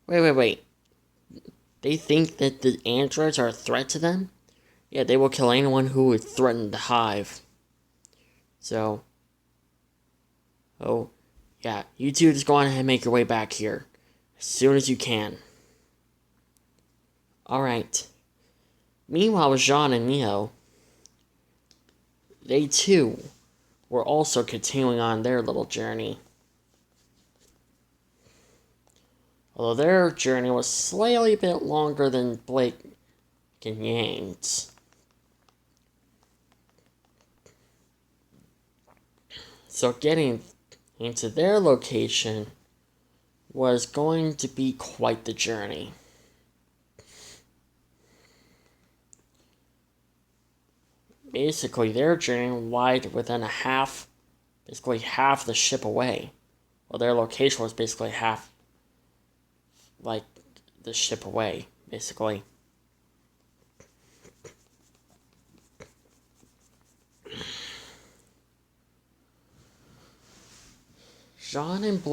Wait. They think that the androids are a threat to them? Yeah, they will kill anyone who would threaten the hive. So, oh, yeah, you two just go on ahead and make your way back here as soon as you can. Alright. Meanwhile, Jean and Neo, they too were also continuing on their little journey. Although their journey was slightly a bit longer than Blake and Yang's. So getting into their location was going to be quite the journey. Basically, their journey lied within basically half the ship away. Well, their location was basically half, like, the ship away, basically. Jean and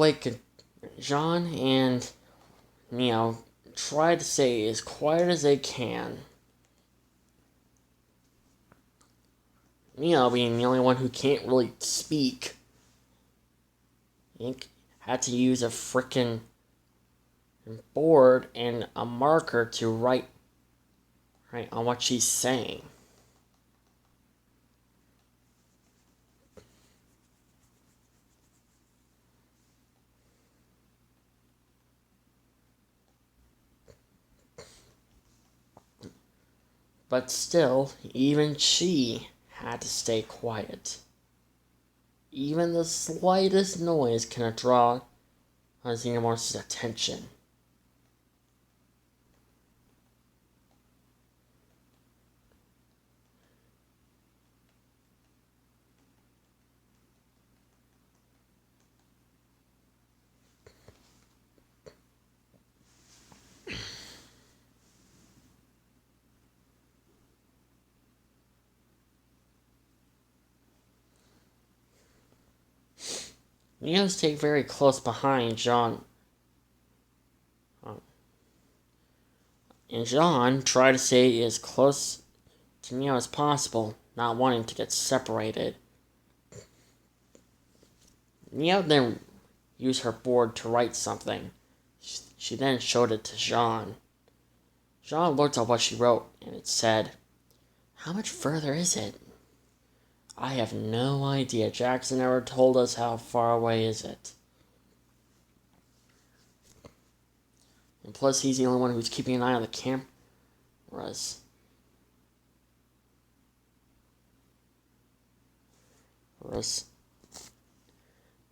Neo try to stay as quiet as they can. Neo being the only one who can't really speak. He had to use a frickin' board and a marker to write on what she's saying. But still, even she had to stay quiet. Even the slightest noise can draw Xenomorph's attention. Neo stayed very close behind Jean. And Jean tried to stay as close to Neo as possible, not wanting to get separated. Neo then used her board to write something. She then showed it to Jean. Jean looked at what she wrote, and it said, "How much further is it?" "I have no idea. Jackson never told us how far away is it." And plus, he's the only one who's keeping an eye on the cameras.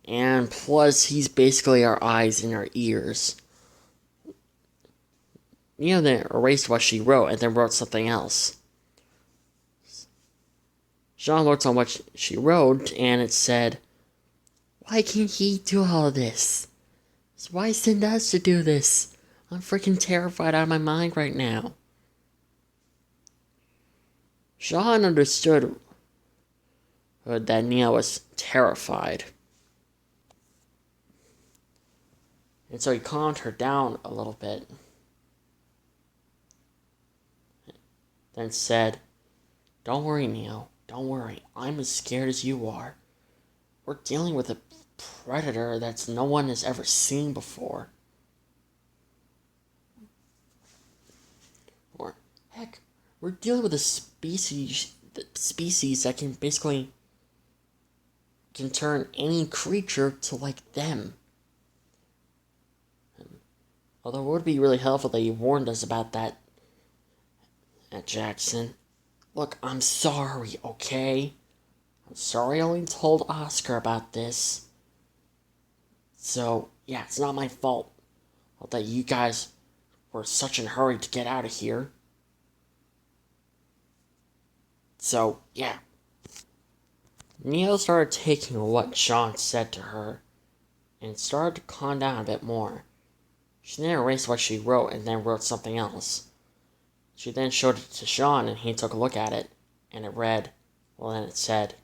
And plus, he's basically our eyes and our ears. Then erased what she wrote and then wrote something else. Jean looked on what she wrote, and it said, "Why can't he do all of this? Why send us to do this? I'm freaking terrified out of my mind right now." Jean understood that Neo was terrified. And so he calmed her down a little bit. Then said, "Don't worry, Neo. Don't worry. I'm as scared as you are. We're dealing with a predator that no one has ever seen before. Or, heck, we're dealing with a species that can basically can turn any creature to like them. Although it would be really helpful that you warned us about that, Jackson. Look, I'm sorry, okay? I'm sorry I only told Oscar about this. So, yeah, it's not my fault that you guys were such in a hurry to get out of here. So, yeah." Neo started taking what Jean said to her and started to calm down a bit more. She then erased what she wrote and then wrote something else. She then showed it to Jean, and he took a look at it, and it read, then it said,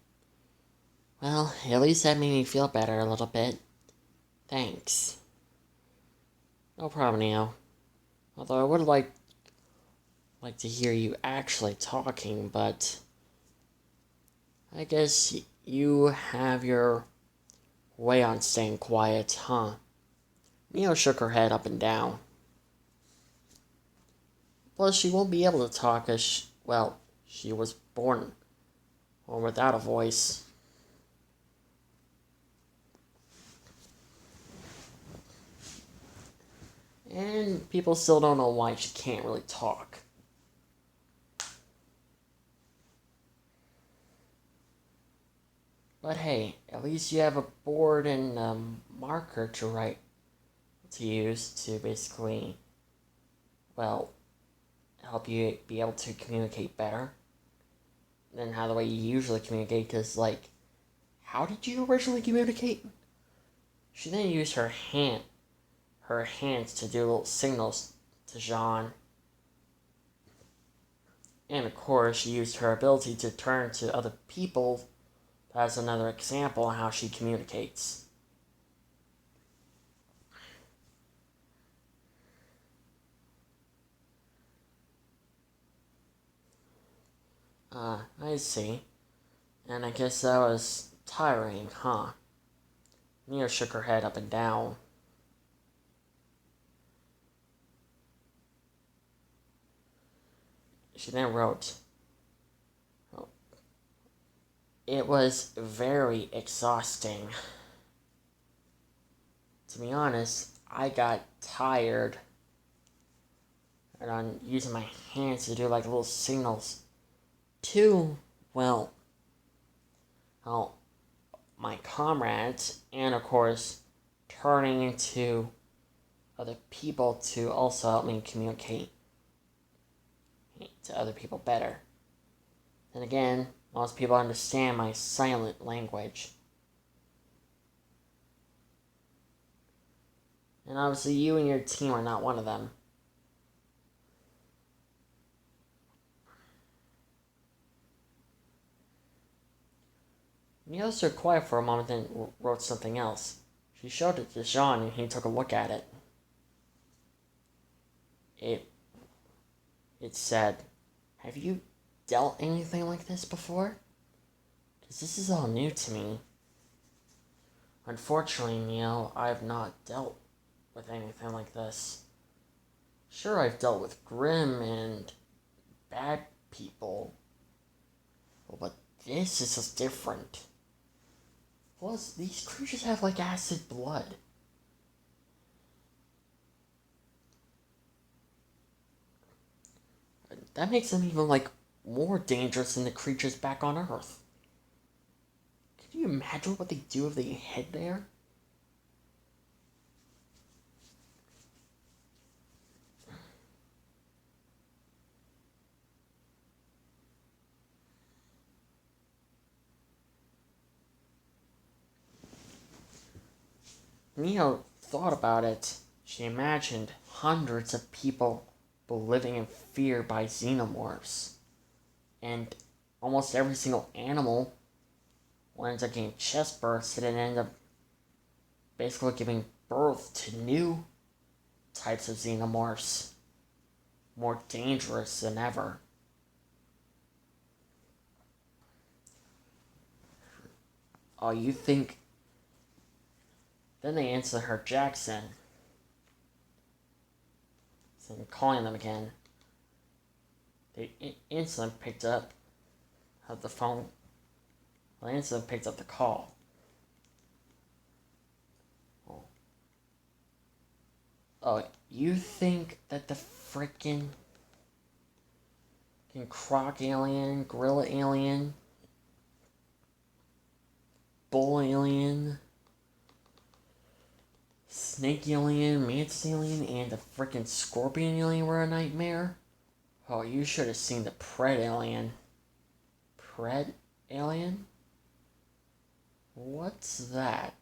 "Well, at least that made me feel better a little bit. Thanks." No problem, Neo. Although I would like to hear you actually talking, but I guess you have your way on staying quiet, huh? Neo shook her head up and down. Plus, she won't be able to talk as, she was born or without a voice. And people still don't know why she can't really talk. But hey, at least you have a board and a marker to use to basically, well, help you be able to communicate better than how the way you usually communicate. Because, like, how did you originally communicate? She then used her hands to do little signals to Jean. And of course, she used her ability to turn to other people as another example of how she communicates. I see. And I guess that was tiring, huh? Mia shook her head up and down. She then wrote, "It was very exhausting. To be honest, I got tired and on using my hands to do like little signals to, well, my comrades, and of course, turning into other people to also help me communicate to other people better. Then again, most people understand my silent language. And obviously, you and your team are not one of them." Neil stood quiet for a moment, then wrote something else. She showed it to Jean, and he took a look at it. It said, "Have you dealt anything like this before? Because this is all new to me." "Unfortunately, Neil, I've not dealt with anything like this. Sure, I've dealt with grim and bad people, but this is just different. Plus, these creatures have like acid blood." That makes them even like more dangerous than the creatures back on Earth. Can you imagine what they do if they head there? Neo thought about it. She imagined hundreds of people living in fear by xenomorphs. And almost every single animal winds up getting chest bursts and end up basically giving birth to new types of xenomorphs. More dangerous than ever. Oh, you think... Then they answered her, Jackson. So calling them again. They instantly picked up the phone. They instantly picked up the call. Oh, you think that the freaking croc alien, gorilla alien, bull alien, snake alien, mantis alien, and the freaking scorpion alien were a nightmare? Oh, you should have seen the pred alien. Pred alien? What's that?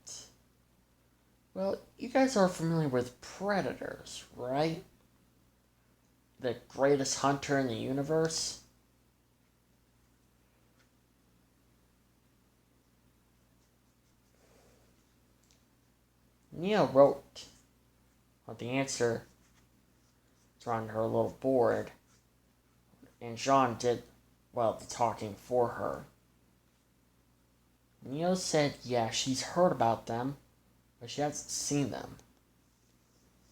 Well, you guys are familiar with predators, right? The greatest hunter in the universe? Neo wrote But the answer is on her little board, and Jean did, well, the talking for her. Neo said, yeah, she's heard about them, but she hasn't seen them.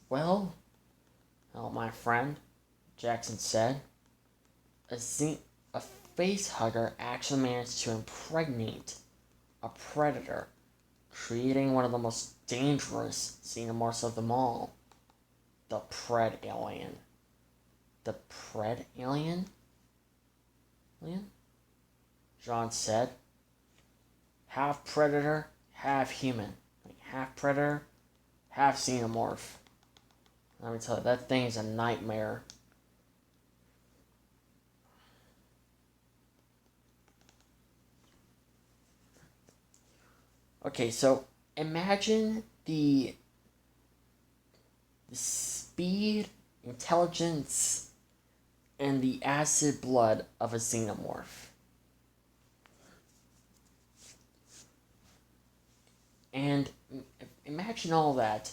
Well, my friend, Jackson said, a face hugger actually managed to impregnate a predator, creating one of the most dangerous xenomorphs of them all, the Pred Alien. The Pred Alien? Jean said. Half predator, half human. Half predator, half xenomorph. Let me tell you, that thing is a nightmare. Okay, so imagine the speed, intelligence, and the acid blood of a xenomorph. And imagine all that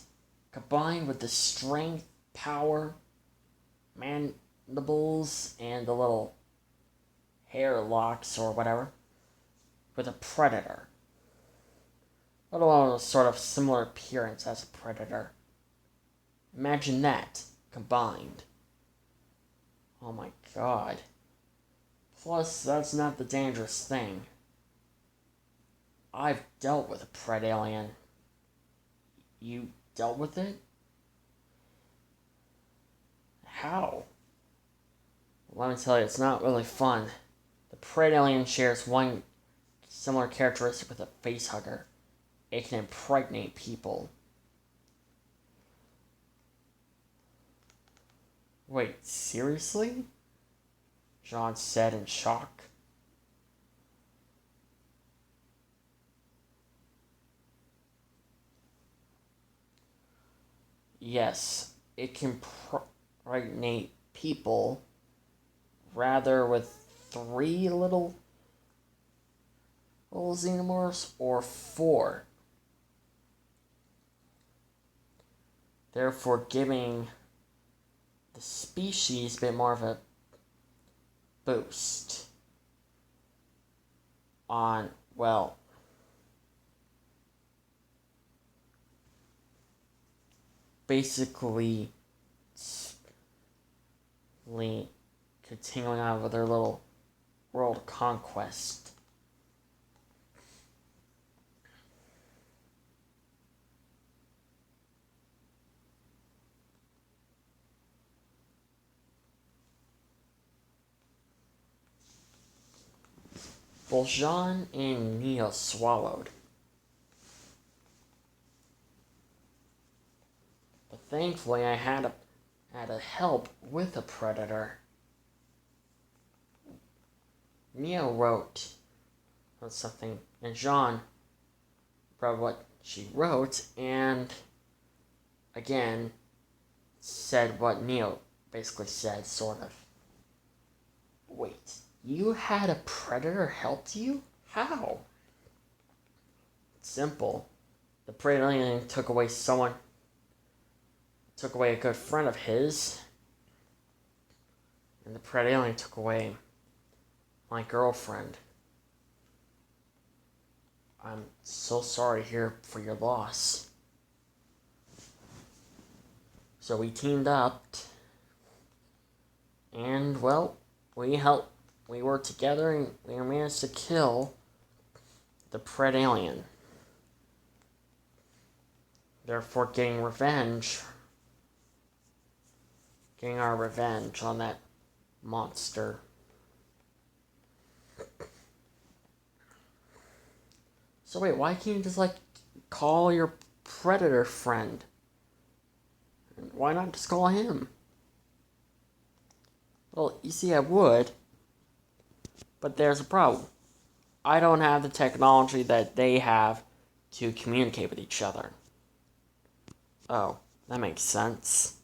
combined with the strength, power, mandibles, and the little hair locks or whatever with a predator. Let alone a sort of similar appearance as a predator. Imagine that combined. Oh my god. Plus, that's not the dangerous thing. I've dealt with a Pred Alien. You dealt with it? How? Let me tell you, it's not really fun. The Pred Alien shares one similar characteristic with a face hugger. It can impregnate people. Wait, seriously? Jean said in shock. Yes, it can impregnate people, rather with 3 little xenomorphs or 4. Therefore giving the species a bit more of a boost on, well, basically continuing on with their little world conquest. Both Jean and Neo swallowed. But thankfully I had a help with a predator. Neo wrote something, and Jean wrote what she wrote, and again said what Neo basically said, sort of. Wait, you had a predator help you? How? It's simple. The Pred Alien took away a good friend of his, and the Pred Alien took away my girlfriend. I'm so sorry to hear for your loss. So we teamed up, and well, we worked together, and we managed to kill the Pred Alien. Therefore getting our revenge on that monster. So wait, why can't you just call your predator friend? Why not just call him? Well, you see, I would, but there's a problem. I don't have the technology that they have to communicate with each other. Oh, that makes sense.